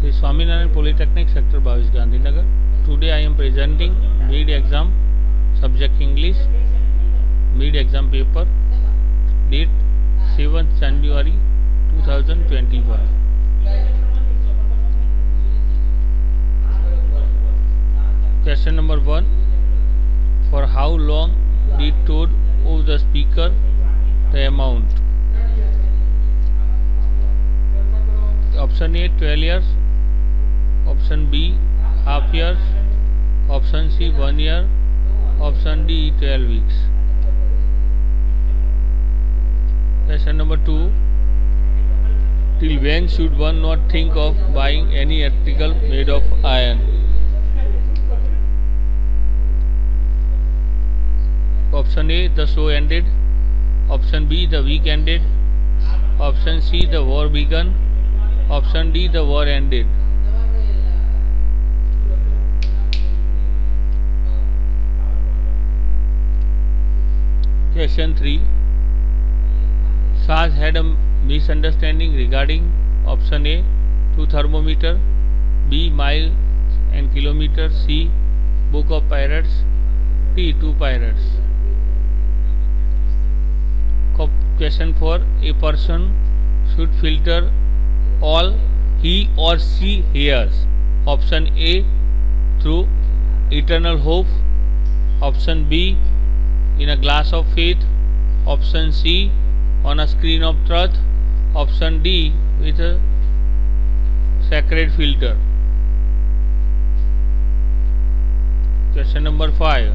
Sri Swaminarayan Polytechnic Sector 22 Gandhinagar. Today I am presenting mid exam subject English mid exam paper, date 7th January 2021. Question number 1. For how long did told of the speaker the amount? Option A 12 years, option B half years, option C 1 year, option D 12 weeks. Question number 2. Till when should one not think of buying any article made of iron? Option A, the show ended. Option B, the week ended. Option C, the war began. Option D, the war ended. Question 3. Saj had a misunderstanding regarding option A, 2 thermometer, B, miles and kilometers, C, book of pirates, D, 2 pirates. Question 4. A person should filter all he or she hears. Option A, through eternal hope. Option B, in a glass of faith. Option C, on a screen of truth. Option D, with a sacred filter. Question number 5.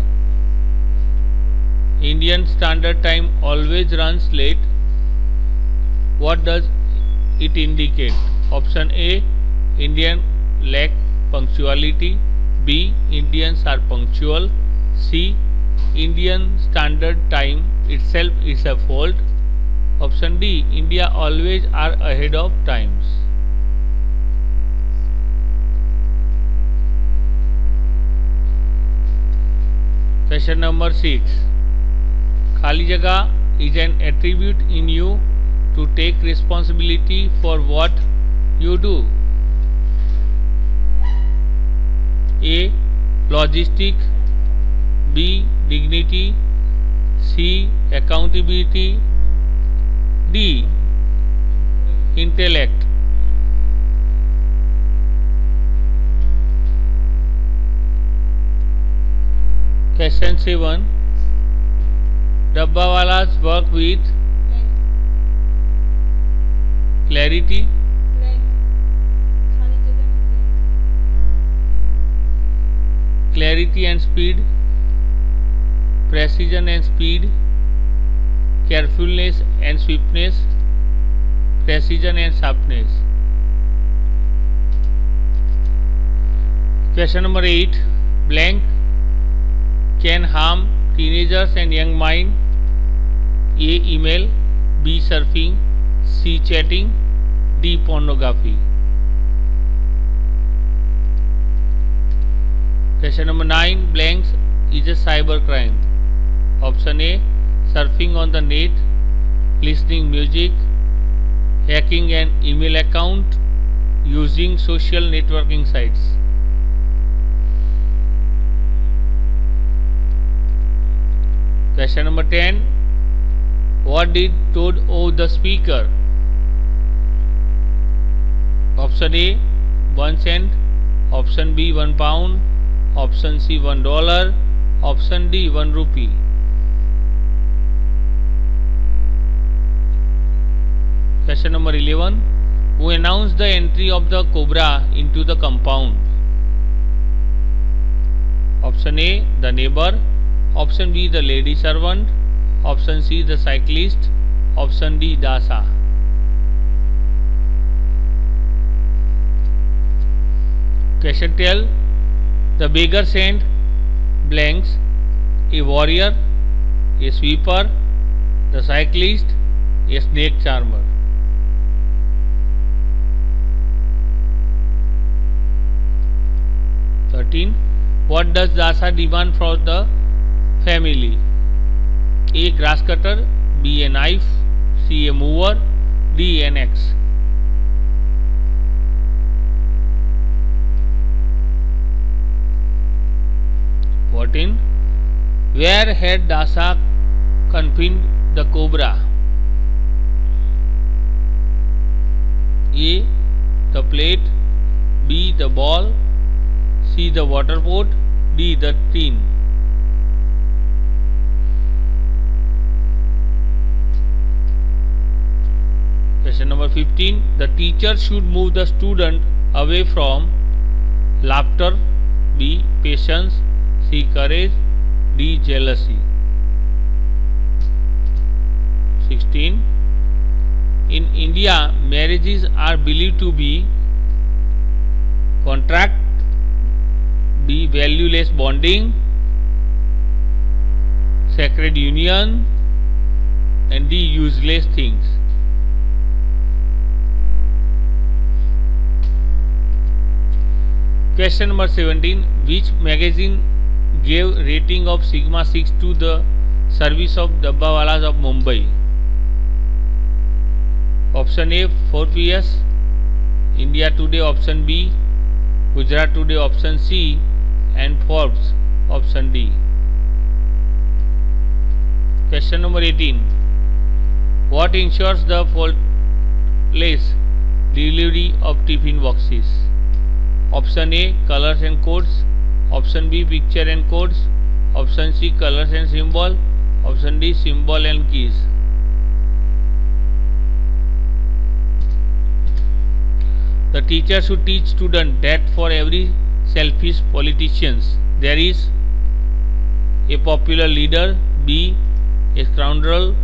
Indian Standard Time always runs late. What does it indicate? Option A, Indian lack punctuality. B, Indians are punctual. C, Indian Standard Time itself is a fault. Option D, India always are ahead of times. Question number 6. खाली जगह is an attribute in you to take responsibility for what you do. A, logistic. B, dignity. C, accountability. D, intellect. Question 7. Dabbawalas work with clarity, clarity and speed, precision and speed, carefulness and swiftness, precision and sharpness. Question number 8. Blank can harm teenagers and young mind. A, email. B, surfing. C, chatting. D, pornography. Question number 9. Blanks is a cyber crime. Option A, surfing on the net, listening music, hacking an email account, using social networking sites. Question number 10. What did Toad owe the speaker? Option A, 1 cent. Option B, 1 pound. Option C, $1. Option D, 1 rupee. Question number 11. Who announced the entry of the cobra into the compound? Option A, the neighbor. Option B, the lady servant. Option C, the cyclist. Option D, Dasa. Question 12. The beggar sent blanks, a warrior, a sweeper, the cyclist, a snake charmer. What does Dasa demand from the family? A, grass cutter. B, a knife. C, a mower. D, an axe. 14. Where had Dasa confined the cobra? A. The plate, B. The ball, C. The water pot, D. The tin. Question number 15. The teacher should move the student away from laughter, B. Patience, C. Courage, D. Jealousy. 16. In India, marriages are believed to be contract, B. Valueless bonding, sacred union, and D. Useless things. Question number 17. Which magazine gave rating of Sigma 6 to the service of Dabbawalas of Mumbai? Option A, Forbes, India Today option B, Gujarat Today option C, and Forbes option D. Question number 18. What ensures the faultless delivery of tiffin boxes? Option A, colors and codes, option B, picture and codes, option C, colors and symbol, option D, symbol and keys. The teacher should teach students that for every selfish politicians there is a popular leader, B, a scoundrel,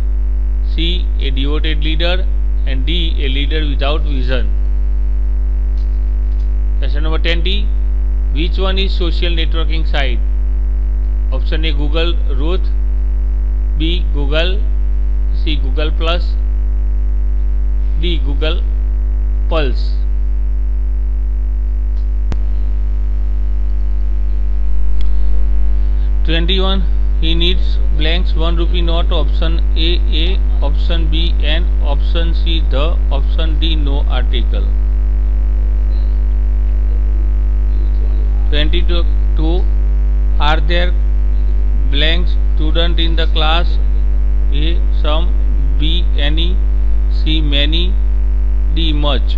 C, a devoted leader, and D, a leader without vision. Question number 20. Which one is social networking site? Option A, Google Ruth, B, Google, C, Google Plus, D, Google Pulse. 21. He needs blanks 1 rupee note. Option A, option B, and option C, the, option D, no article. 22. Are there blanks student in the class? A, some, B, any, C, many, D, much.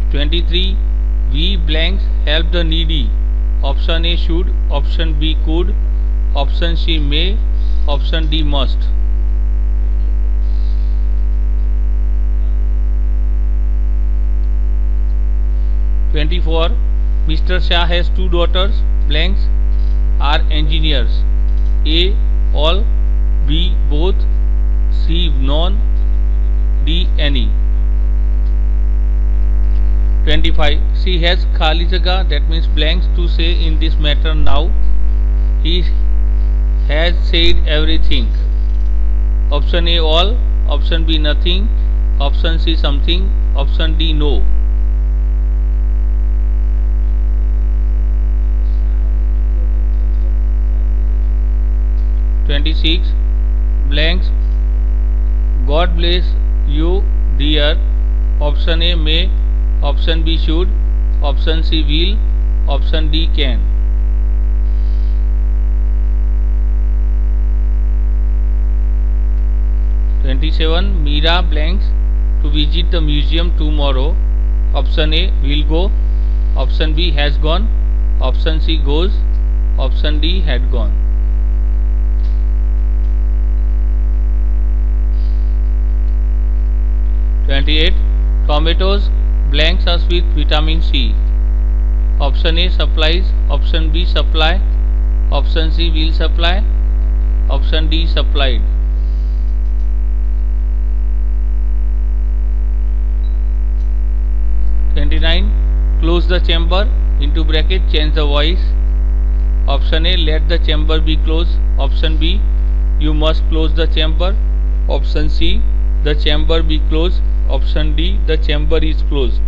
23. We blanks help the needy. Option A, should, option B, could, option C, may, option D, must. 24. Mr. Shah has 2 daughters. Blanks are engineers. A, all, B, both, C, none, D, any. 25. She has khali jagah, that means blanks, to say in this matter now. He has said everything. Option A, all, option B, nothing, option C, something, option D, no. 26. Blanks, God bless you dear. Option A, may, option B, should, option C, will, option D, can. 27. Meera blanks to visit the museum tomorrow. Option A, will go, option B, has gone, option C, goes, option D, had gone. 28. Tomatoes blanks us with vitamin C. Option A, supplies, option B, supply, option C, will supply, option D, supplied. 29. Close the chamber, into bracket, change the voice. Option A, let the chamber be closed. Option B, you must close the chamber. Option C, the chamber be closed. Option D, the chamber is closed.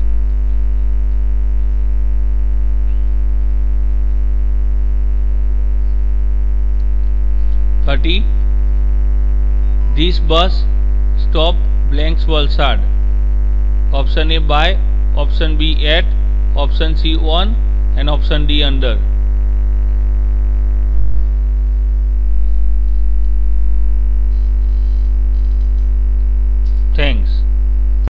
30. This bus stop blanks Valsad. Option A, by, option B, at, option C 1 and option D under. Thanks.